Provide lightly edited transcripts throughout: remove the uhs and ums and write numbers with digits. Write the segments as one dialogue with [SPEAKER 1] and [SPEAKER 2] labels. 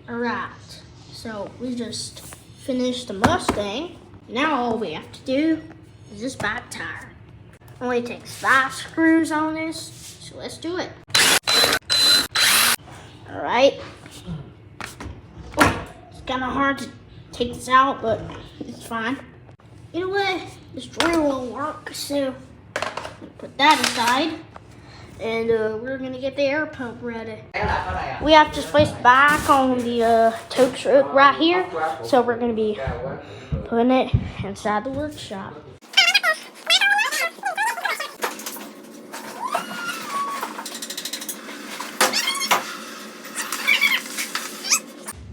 [SPEAKER 1] Alright, so we just finished the Mustang. Now all we have to do is this back tire. Only takes 5 screws on this, so let's do it. Alright. It's kind of hard to take this out, but it's fine. Either way, this drill won't work, so put that aside. And we're gonna get the air pump ready. We have to place it back on the tow truck right here. So we're gonna be putting it inside the workshop.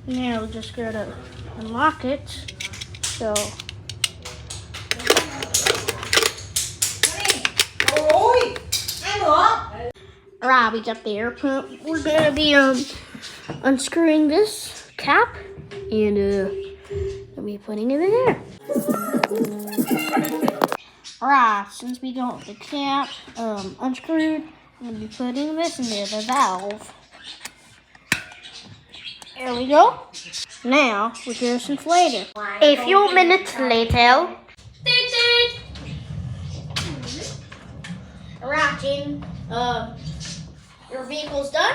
[SPEAKER 1] Now we just gotta unlock it. So alright, we got the air pump. We're gonna be unscrewing this cap and we'll be putting it in there. Alright, since we got the cap unscrewed, I'm gonna be putting this in there, the valve. There we go. Now we're just inflate it. A few minutes later. Alright, team. Your vehicle's done.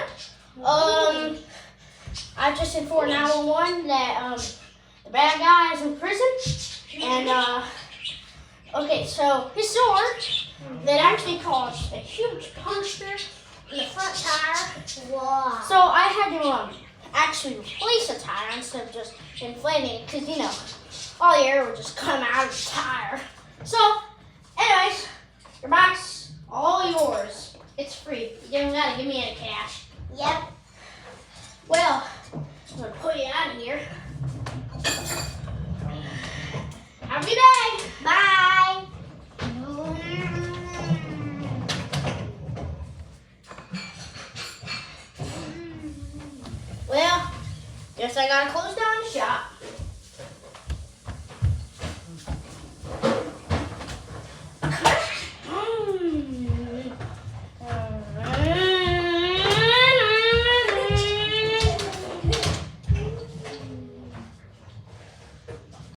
[SPEAKER 1] I just informed 911 that the bad guy is in prison. And okay, so his sword that actually caused a huge puncture in the front tire. Wow. So I had to actually replace the tire instead of just inflating it, because you know all the air would just come out of the tire. So, anyways, your bike's all yours. It's free. You don't gotta give me any cash. Yep. Well, I'm gonna put you out of here. Have a good day. Bye. Well, guess I gotta close down the shop.